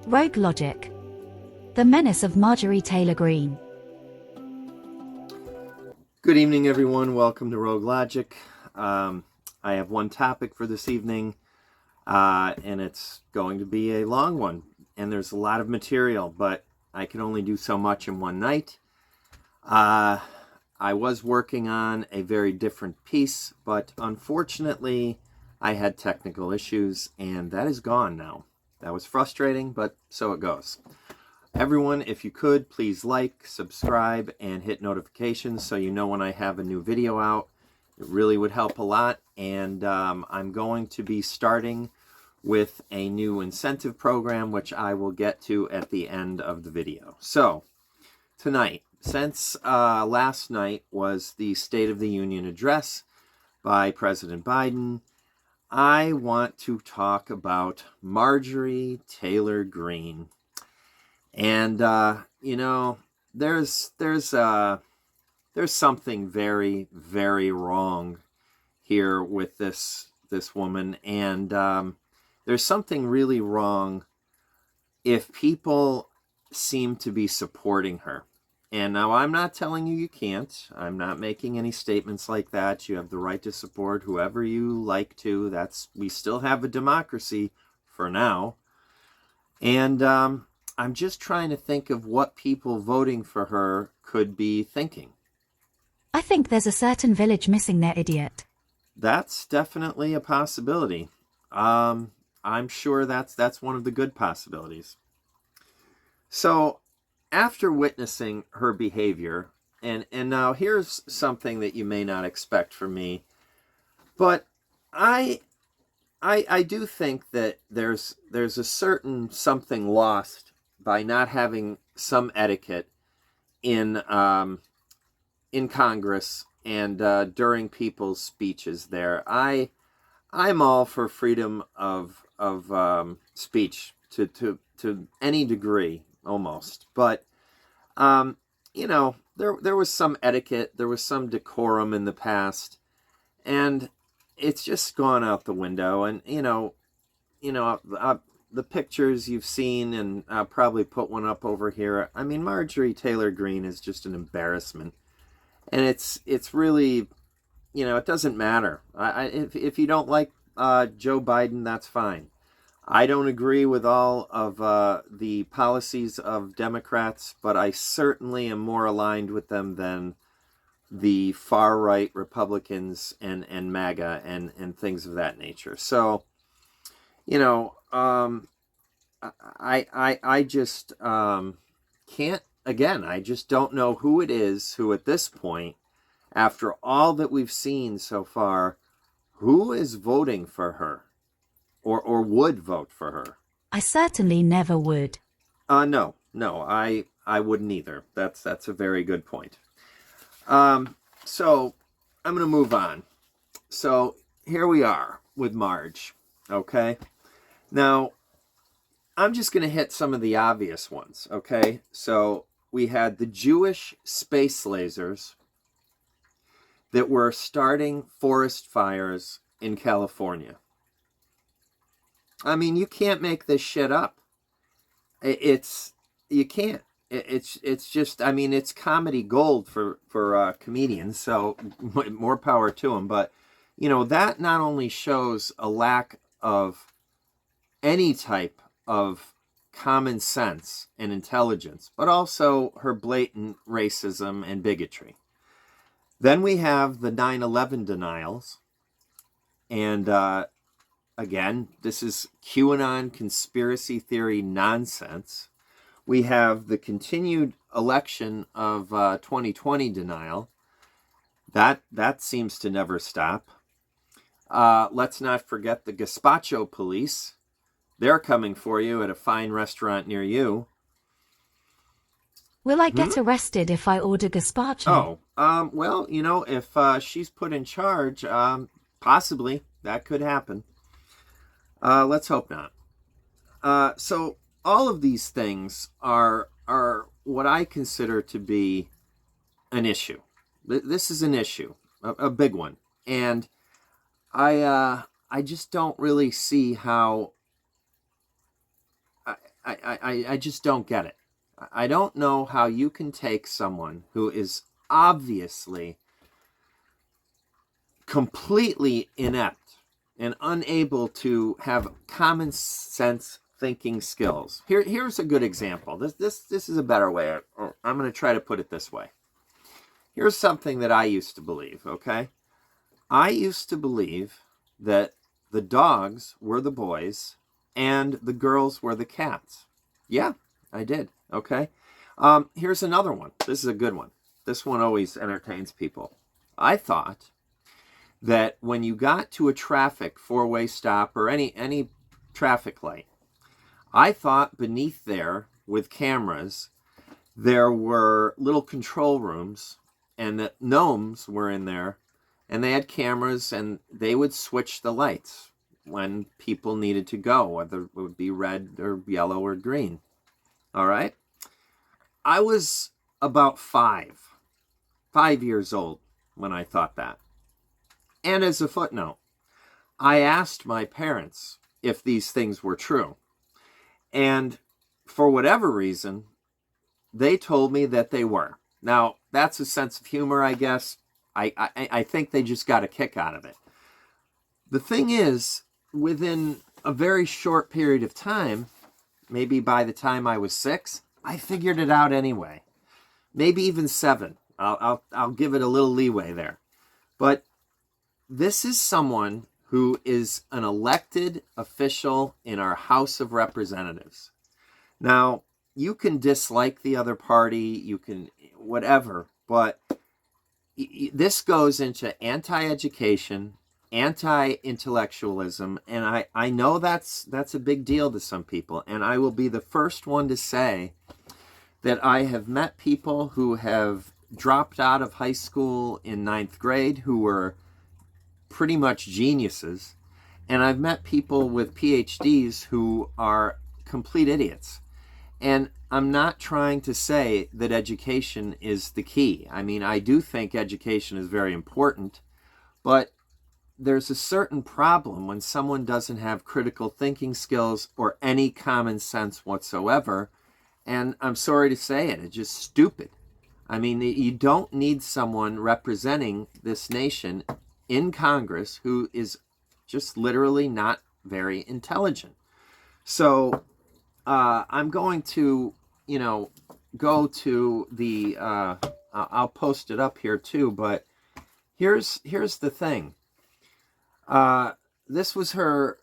Rogue Logic. The Menace of Marjorie Taylor Greene. Good evening, everyone. Welcome to Rogue Logic. I have one topic for this evening, and it's going to be a long one. And there's a lot of material, but I can only do so much in one night. I was working on a very different piece, but unfortunately, I had technical issues, and that is gone now. That was frustrating, but so it goes. Everyone, if you could, please like, subscribe, and hit notifications so you know when I have a new video out. It really would help a lot. And I'm going to be starting with a new incentive program, which I will get to at the end of the video. So, tonight, since last night was the State of the Union address by President Biden, I want to talk about Marjorie Taylor Greene. And, you know, there's something very, very wrong here with this woman. And there's something really wrong if people seem to be supporting her. And now I'm not telling you can't. I'm not making any statements like that. You have the right to support whoever you like to. We still have a democracy for now. And I'm just trying to think of what people voting for her could be thinking. I think there's a certain village missing their idiot. That's definitely a possibility. I'm sure that's one of the good possibilities. So, after witnessing her behavior, and now here's something that you may not expect from me, but I do think that there's a certain something lost by not having some etiquette in Congress and during people's speeches there. I'm all for freedom of speech to any degree almost, but you know, there was some etiquette, there was some decorum in the past, and it's just gone out the window. And the pictures you've seen, and I'll probably put one up over here. I mean, Marjorie Taylor Greene is just an embarrassment, and it's really, it doesn't matter. If you don't like Joe Biden, that's fine. I don't agree with all of the policies of Democrats, but I certainly am more aligned with them than the far-right Republicans and MAGA and things of that nature. So, I just can't, again, I just don't know who it is who at this point, after all that we've seen so far, who is voting for her or would vote for her. I certainly never would. No, I wouldn't either. That's a very good point. So I'm going to move on. So here we are with Marge. Okay. Now, I'm just going to hit some of the obvious ones. Okay. So we had the Jewish space lasers that were starting forest fires in California. I mean, you can't make this shit up. You can't. It's just, I mean, it's comedy gold for comedians, so more power to them. But, that not only shows a lack of any type of common sense and intelligence, but also her blatant racism and bigotry. Then we have the 9/11 denials. And again, this is QAnon conspiracy theory nonsense. We have the continued election of 2020 denial. That seems to never stop. Let's not forget the Gazpacho police. They're coming for you at a fine restaurant near you. Will I get arrested if I order Gazpacho? Oh, well, if she's put in charge, possibly that could happen. Let's hope not. So all of these things are what I consider to be an issue. This is an issue, a big one, and I just don't really see how I just don't get it. I don't know how you can take someone who is obviously completely inept and unable to have common sense thinking skills. Here's a good example. This is a better way. I'm going to try to put it this way. Here's something that I used to believe, okay? I used to believe that the dogs were the boys and the girls were the cats. Yeah, I did, okay? Here's another one. This is a good one. This one always entertains people. I thought that when you got to a traffic four-way stop or any traffic light, I thought beneath there, with cameras, there were little control rooms, and that gnomes were in there, and they had cameras, and they would switch the lights when people needed to go, whether it would be red or yellow or green. All right? I was about 5 years old when I thought that. And as a footnote, I asked my parents if these things were true. And for whatever reason, they told me that they were. Now, that's a sense of humor, I guess. I think they just got a kick out of it. The thing is, within a very short period of time, maybe by the time I was 6, I figured it out anyway. Maybe even 7. I'll give it a little leeway there. But this is someone who is an elected official in our House of Representatives. Now, you can dislike the other party, you can whatever, but this goes into anti-education, anti-intellectualism, and I know that's a big deal to some people, and I will be the first one to say that I have met people who have dropped out of high school in 9th grade who were pretty much geniuses, and I've met people with PhDs who are complete idiots. And I'm not trying to say that education is the key. I mean, I do think education is very important, but there's a certain problem when someone doesn't have critical thinking skills or any common sense whatsoever. And I'm sorry to say it, it's just stupid. I mean, you don't need someone representing this nation in Congress who is just literally not very intelligent. So I'm going to, go to the, I'll post it up here too, but here's the thing. This was her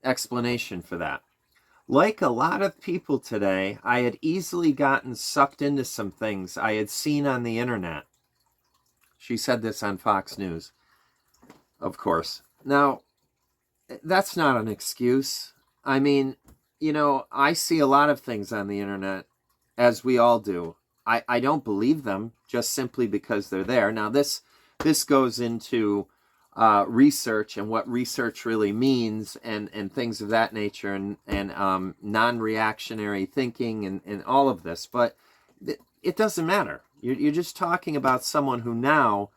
explanation for that. Like a lot of people today, I had easily gotten sucked into some things I had seen on the internet. She said this on Fox News, of course. Now, that's not an excuse. I mean, I see a lot of things on the internet, as we all do. I don't believe them just simply because they're there. Now, this goes into research and what research really means and things of that nature and non-reactionary thinking and all of this. But it doesn't matter. You're just talking about someone who now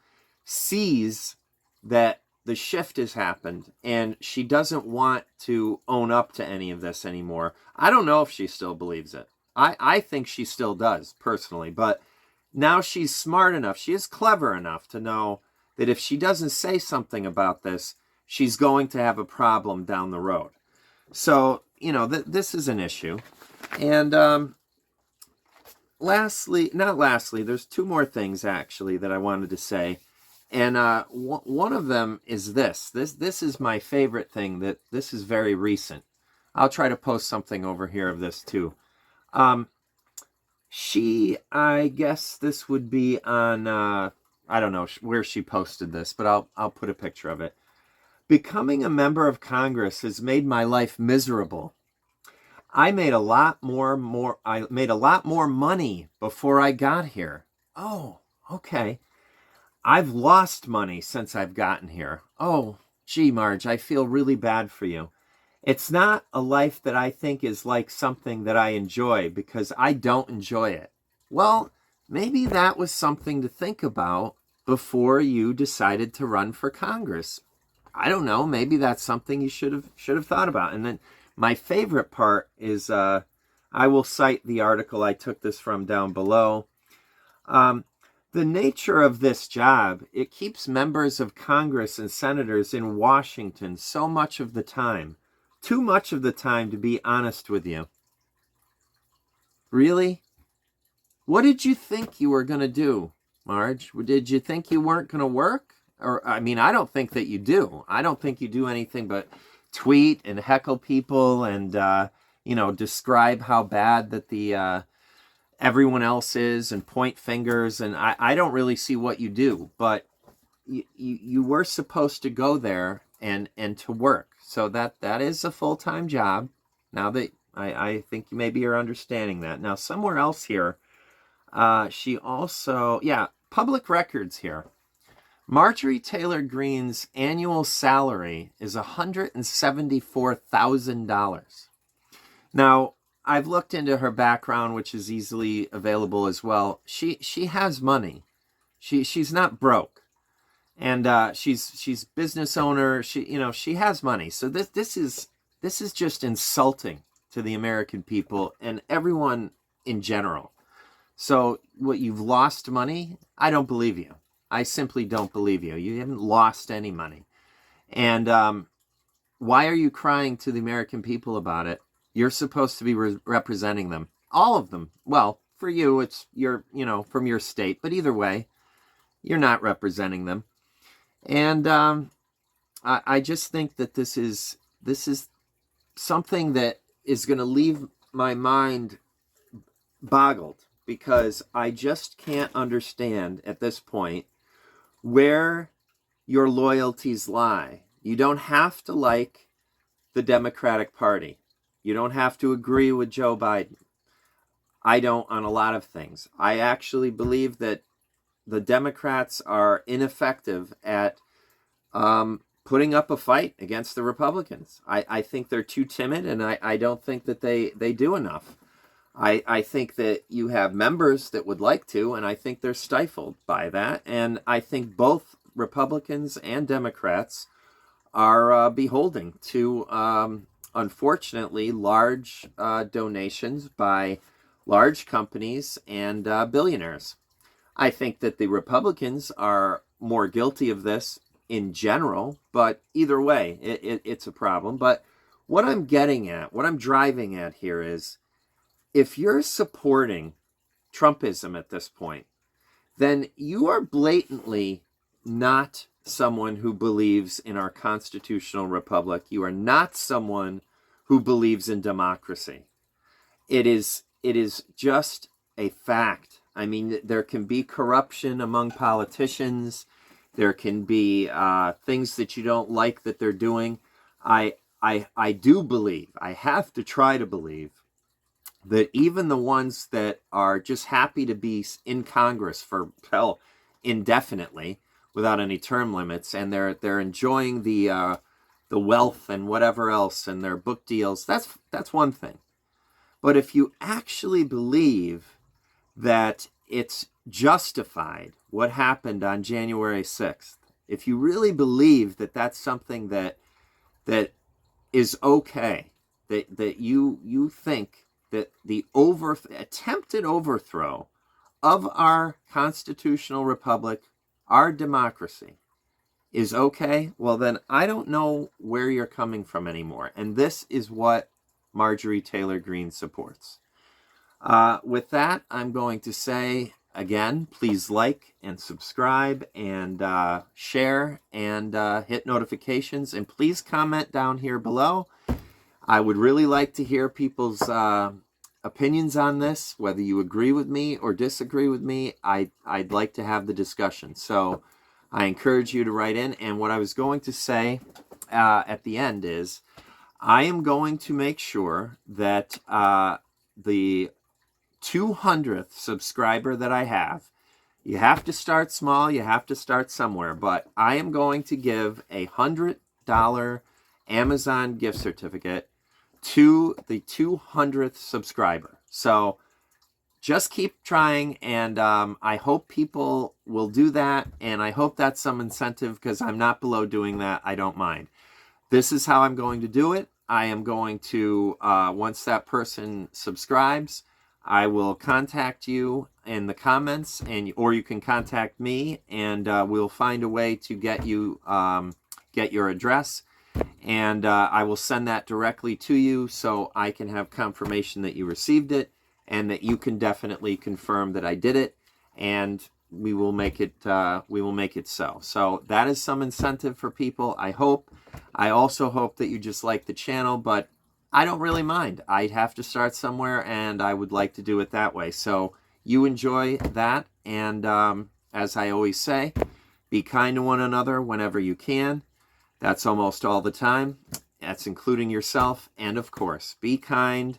sees that the shift has happened and she doesn't want to own up to any of this anymore. I don't know if she still believes it. I think she still does, personally. But now she's smart enough, she is clever enough to know that if she doesn't say something about this, she's going to have a problem down the road. So, this is an issue. And lastly, there's 2 more things actually that I wanted to say. And one of them is this. This is my favorite thing. This is very recent. I'll try to post something over here of this too. I guess this would be on, I don't know where she posted this, but I'll put a picture of it. Becoming a member of Congress has made my life miserable. I made a lot more money before I got here. Oh, okay. I've lost money since I've gotten here. Oh, gee, Marge, I feel really bad for you. It's not a life that I think is like something that I enjoy because I don't enjoy it. Well, maybe that was something to think about before you decided to run for Congress. I don't know. Maybe that's something you should have thought about. And then My favorite part is, I will cite the article I took this from down below. The nature of this job, it keeps members of Congress and senators in Washington so much of the time. Too much of the time, to be honest with you. Really? What did you think you were going to do, Marge? Did you think you weren't going to work? Or, I mean, I don't think that you do. I don't think you do anything but tweet and heckle people and, describe how bad that the everyone else is and point fingers. And I don't really see what you do. But you were supposed to go there and to work. So that is a full-time job. Now that I think maybe you're understanding that. Now, somewhere else here, she also, public records here. Marjorie Taylor Greene's annual salary is $174,000. Now, I've looked into her background, which is easily available as well. She has money. She's not broke. And she's business owner. She has money. So this is just insulting to the American people and everyone in general. So what, you've lost money? I don't believe you. I simply don't believe you. You haven't lost any money. And why are you crying to the American people about it? You're supposed to be representing them. All of them. Well, for you, it's from your state. But either way, you're not representing them. And I just think that this is something that is going to leave my mind boggled, because I just can't understand at this point where your loyalties lie. You don't have to like the Democratic Party. You don't have to agree with Joe Biden. I don't on a lot of things. I actually believe that the Democrats are ineffective at putting up a fight against the Republicans. I think they're too timid, and I don't think that they do enough. I think that you have members that would like to, and I think they're stifled by that. And I think both Republicans and Democrats are beholden to, unfortunately, large donations by large companies and billionaires. I think that the Republicans are more guilty of this in general, but either way, it's a problem. But what I'm getting at, what I'm driving at here is, if you're supporting Trumpism at this point, then you are blatantly not someone who believes in our constitutional republic. You are not someone who believes in democracy. It is just a fact. I mean, there can be corruption among politicians. There can be things that you don't like that they're doing. I do believe, I have to try to believe, that even the ones that are just happy to be in Congress for, indefinitely, without any term limits, and they're enjoying the wealth and whatever else and their book deals, that's one thing. But if you actually believe that it's justified what happened on January 6th, if you really believe that that's something that is okay, that you think that the attempted overthrow of our constitutional republic, our democracy, is okay, well then I don't know where you're coming from anymore. And this is what Marjorie Taylor Greene supports. With that, I'm going to say, again, please like and subscribe and share and hit notifications. And please comment down here below. I would really like to hear people's opinions on this, whether you agree with me or disagree with me. I'd like to have the discussion. So I encourage you to write in. And what I was going to say at the end is, I am going to make sure that the 200th subscriber that I have, you have to start small, you have to start somewhere, but I am going to give a $100 Amazon gift certificate to the 200th subscriber. So just keep trying, and I hope people will do that, and I hope that's some incentive, because I'm not below doing that. I don't mind. This is how I'm going to do it. I am going to, once that person subscribes, I will contact you in the comments, or you can contact me, and we'll find a way to get you get your address, and I will send that directly to you so I can have confirmation that you received it, and that you can definitely confirm that I did it, and we will make it so. So that is some incentive for people, I hope. I also hope that you just like the channel, but I don't really mind. I have to start somewhere, and I would like to do it that way. So you enjoy that, and as I always say, be kind to one another whenever you can. That's almost all the time. That's including yourself. And of course, be kind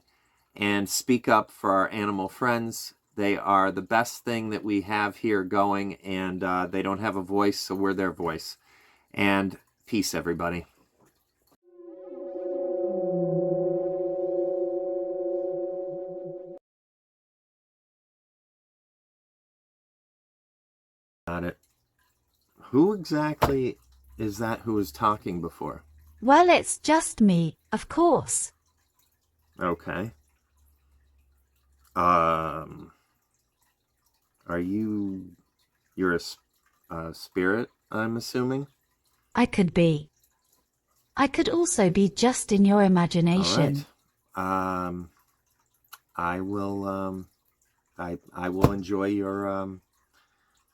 and speak up for our animal friends. They are the best thing that we have here going, and they don't have a voice, so we're their voice. And peace, everybody. Got it. Who exactly is that who was talking before? Well, it's just me, of course. Okay. Are you're a spirit, I'm assuming? I could be. I could also be just in your imagination. All right. I will I will enjoy your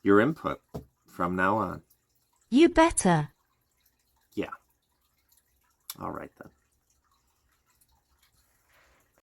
input from now on. You better. Yeah. All right then.